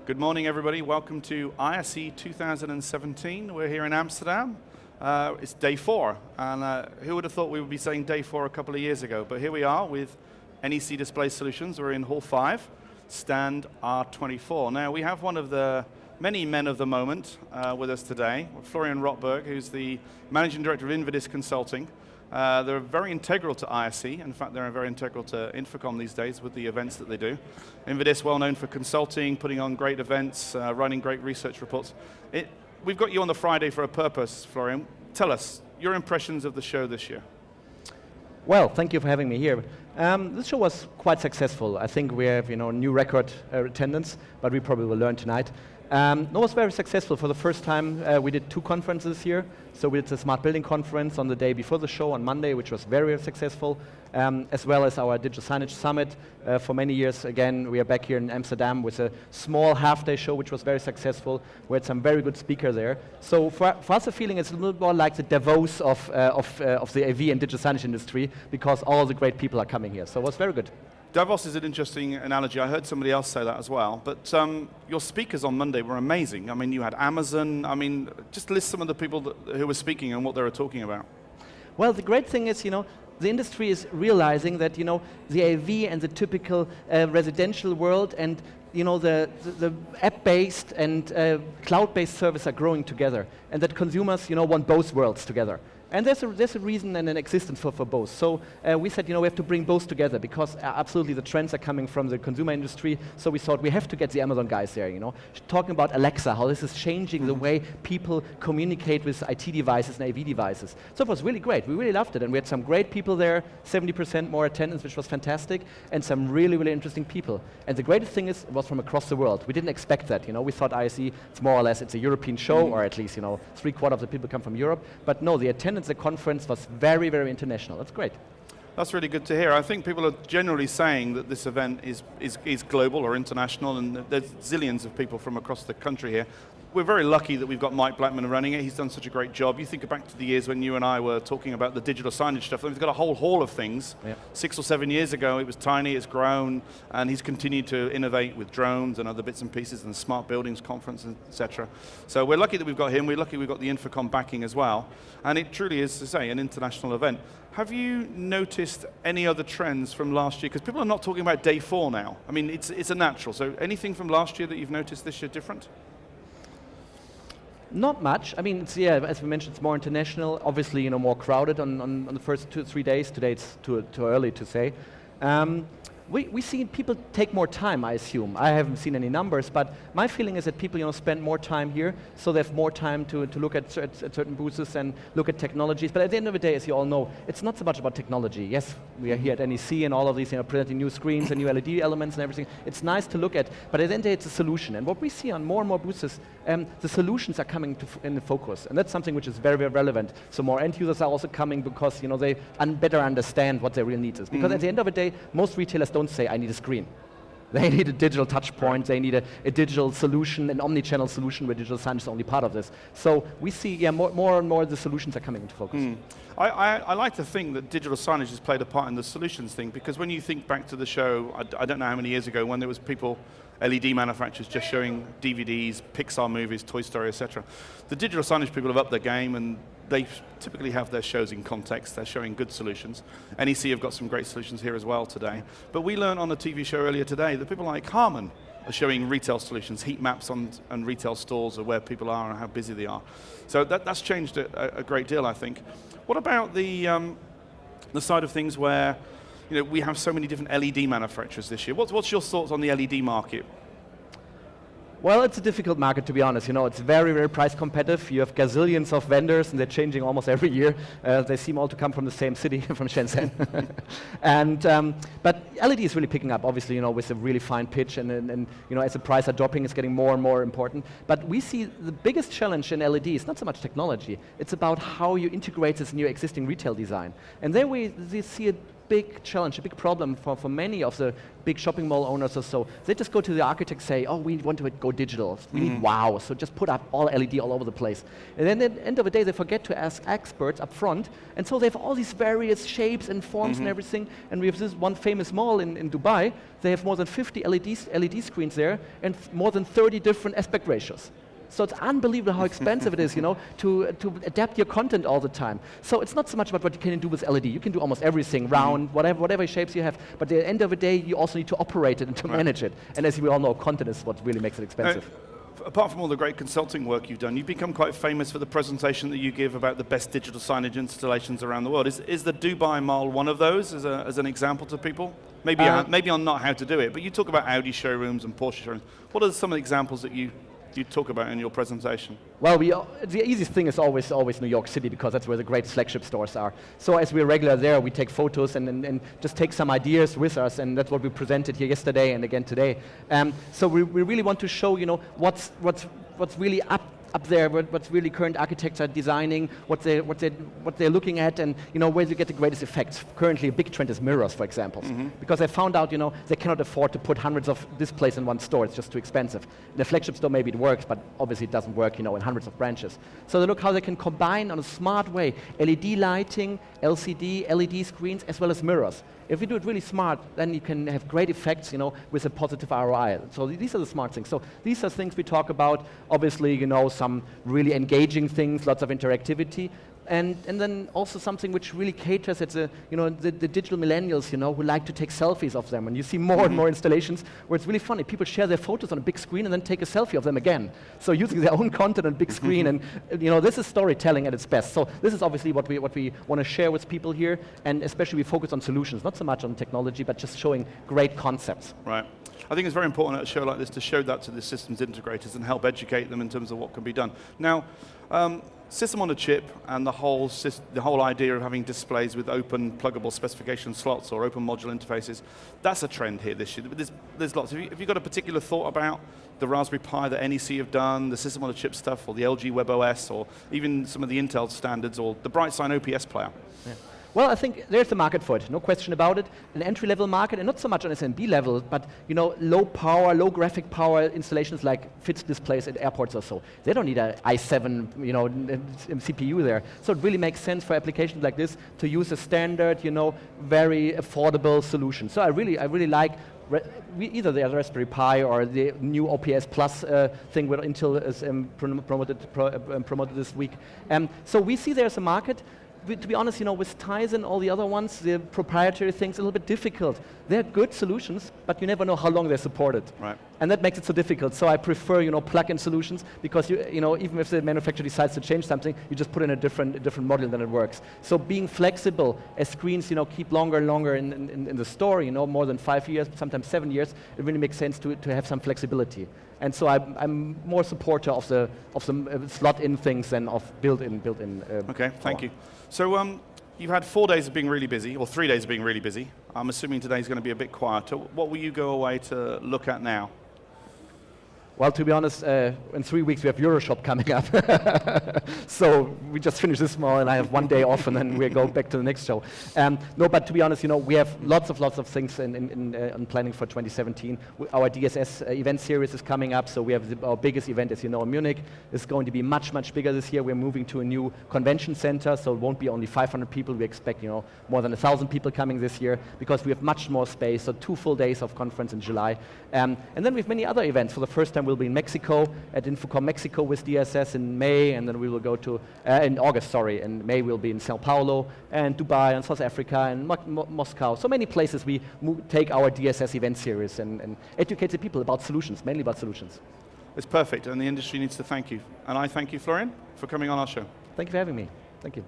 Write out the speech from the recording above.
Good morning, everybody. Welcome to ISE 2017. We're here in Amsterdam. It's day 4, and who would have thought we would be saying day 4 a couple of years ago? But here we are with NEC Display Solutions. We're in Hall 5, stand R24. Now, we have one of the many men of the moment with us today, Florian Rotberg, who's the Managing Director of Invidis Consulting. They're very integral to ISE. In fact, they're very integral to Infocom these days with the events that they do. Invidis, well known for consulting, putting on great events, running great research reports. We've got you on the Friday for a purpose, Florian. Tell us your impressions of the show this year. Well, thank you for having me here. This show was quite successful. I think we have new record attendance, but we probably will learn tonight. It was very successful. For the first time, we did 2 conferences here. So we did the Smart Building Conference on the day before the show on Monday, which was very, very successful, as well as our Digital Signage Summit. For many years, again, we are back here in Amsterdam with a small half-day show, which was very successful. We had some very good speakers there. So for us, the feeling is a little more like the Davos of the AV and digital signage industry, because all the great people are coming here. So it was very good. Davos is an interesting analogy. I heard somebody else say that as well. But your speakers on Monday were amazing. I mean, you had Amazon. I mean, just list some of the people who were speaking and what they were talking about. Well, the great thing is, the industry is realizing that, the AV and the typical residential world and the app-based and cloud-based service are growing together, and that consumers, want both worlds together. And there's a reason and an existence for both. So we said, we have to bring both together, because absolutely the trends are coming from the consumer industry. So we thought we have to get the Amazon guys there, talking about Alexa, how this is changing the way people communicate with IT devices and AV devices. So it was really great. We really loved it, and we had some great people there, 70% more attendance, which was fantastic, and some really, really interesting people. And the greatest thing is, it was from across the world. We didn't expect that. We thought ISE, it's more or less, it's a European show, or at least, 3/4 of the people come from Europe. But no, the attendance. The conference was very, very international. That's great. That's really good to hear. I think people are generally saying that this event is global or international, and there's zillions of people from across the country here. We're very lucky that we've got Mike Blackman running it. He's done such a great job. You think back to the years when you and I were talking about the digital signage stuff, and we've got a whole hall of things. Yeah. 6 or 7 years ago, it was tiny, it's grown, and he's continued to innovate with drones and other bits and pieces, and the Smart Buildings Conference, etc. So we're lucky that we've got him. We're lucky we've got the Infocom backing as well. And it truly is, to say, an international event. Have you noticed any other trends from last year? Because people are not talking about day 4 now. I mean, it's a natural. So anything from last year that you've noticed this year different? Not much. I mean, as we mentioned, it's more international. Obviously, more crowded on the first 2 or 3 days. Today it's too early to say. We see people take more time, I assume. I haven't seen any numbers, but my feeling is that people spend more time here, so they have more time to look at certain booths and look at technologies. But at the end of the day, as you all know, it's not so much about technology. Yes, we are here at NEC and all of these, presenting new screens and new LED elements and everything. It's nice to look at, but at the end of the day, it's a solution. And what we see on more and more booths, the solutions are coming in the focus, and that's something which is very, very relevant. So more end users are also coming because they better understand what their real need is. Because at the end of the day, most retailers don't say, I need a screen. They need a digital touch point, they need a digital solution, an omni-channel solution where digital signage is only part of this. So we see more and more the solutions are coming into focus. I like to think that digital signage has played a part in the solutions thing, because when you think back to the show, I don't know how many years ago, when there was people, LED manufacturers just showing DVDs, Pixar movies, Toy Story, etc. The digital signage people have upped their game, and they typically have their shows in context. They're showing good solutions. NEC have got some great solutions here as well today. But we learned on a TV show earlier today that people like Harman are showing retail solutions, heat maps on retail stores of where people are and how busy they are. So that's changed a great deal, I think. What about the side of things where we have so many different LED manufacturers this year? What's your thoughts on the LED market? Well, it's a difficult market, to be honest. It's very, very price competitive. You have gazillions of vendors, and they're changing almost every year. They seem all to come from the same city, from Shenzhen. But LED is really picking up, obviously, with a really fine pitch, and as the price are dropping, it's getting more and more important. But we see the biggest challenge in LED is not so much technology. It's about how you integrate this in your existing retail design. And there we see a big challenge, a big problem for many of the big shopping mall owners or so. They just go to the architect, say, oh, we want to go digital. We need wow, so just put up all LED all over the place. And then at the end of the day, they forget to ask experts up front, and so they have all these various shapes and forms and everything. And we have this one famous mall in Dubai. They have more than 50 LED screens there and more than 30 different aspect ratios. So it's unbelievable how expensive it is, to adapt your content all the time. So it's not so much about what you can do with LED. You can do almost everything, round, whatever shapes you have. But at the end of the day, you also need to operate it and to manage it. And as we all know, content is what really makes it expensive. Apart from all the great consulting work you've done, you've become quite famous for the presentation that you give about the best digital signage installations around the world. Is the Dubai Mall one of those as an example to people? Maybe on not how to do it, but you talk about Audi showrooms and Porsche showrooms. What are some of the examples that you talk about in your presentation? Well, the easiest thing is always New York City, because that's where the great flagship stores are. So as we're regular there, we take photos and just take some ideas with us, and that's what we presented here yesterday and again today. So we really want to show, what's really up there, what really current architects are designing, what they're looking at, and where you get the greatest effects. Currently, a big trend is mirrors, for example, because they found out they cannot afford to put hundreds of displays in one store. It's just too expensive. In a flagship store, maybe it works, but obviously it doesn't work, in hundreds of branches. So they look how they can combine on a smart way LED lighting, LCD, LED screens, as well as mirrors. If you do it really smart, then you can have great effects, with a positive ROI. So these are the smart things. So these are things we talk about. Obviously, some really engaging things, lots of interactivity. And then also something which really caters at the digital millennials, who like to take selfies of them. And you see more and more installations where it's really funny. People share their photos on a big screen and then take a selfie of them again. So using their own content on a big screen, and this is storytelling at its best. So this is obviously what we want to share with people here, and especially we focus on solutions, not so much on technology, but just showing great concepts. Right. I think it's very important at a show like this to show that to the systems integrators and help educate them in terms of what can be done. Now, system on a chip and the whole idea of having displays with open pluggable specification slots or open module interfaces, that's a trend here this year. There's lots. Have you got a particular thought about the Raspberry Pi that NEC have done, the system on a chip stuff, or the LG WebOS, or even some of the Intel standards, or the BrightSign OPS player? Yeah. Well, I think there's a market for it, no question about it. An entry-level market, and not so much on SMB level, but low power, low graphic power installations like FITS displays at airports or so. They don't need an i7, CPU there. So it really makes sense for applications like this to use a standard, very affordable solution. So I really like either the Raspberry Pi or the new OPS Plus thing where Intel is promoted this week. So we see there's a market. To be honest, with Tizen and all the other ones, the proprietary things are a little bit difficult. They're good solutions, but you never know how long they're supported. Right. And that makes it so difficult. So I prefer, plug-in solutions, because even if the manufacturer decides to change something, you just put in a different module, then it works. So being flexible as screens, keep longer and longer in the store, more than 5 years, sometimes 7 years, it really makes sense to have some flexibility. And so I'm more supporter of the slot-in things than of built-in. Okay, thank you. So you've had 4 days of being really busy, or 3 days of being really busy. I'm assuming today's going to be a bit quieter. What will you go away to look at now? Well, to be honest, in 3 weeks we have Euroshop coming up. So we just finished this mall and I have 1 day off and then we go back to the next show. No, but to be honest, we have lots of things in planning for 2017. Our DSS event series is coming up, so we have our biggest event, as you know, in Munich. It's going to be much bigger this year. We're moving to a new convention center, so it won't be only 500 people. We expect, more than 1,000 people coming this year, because we have much more space, so 2 full days of conference in July. And then we have many other events. For the first time, we'll be in Mexico at Infocom Mexico with DSS in May, and then we will go to in August. In May we'll be in Sao Paulo and Dubai and South Africa and Moscow. So many places we take our DSS event series and educate the people about solutions, mainly about solutions. It's perfect, and the industry needs to thank you. And I thank you, Florian, for coming on our show. Thank you for having me. Thank you.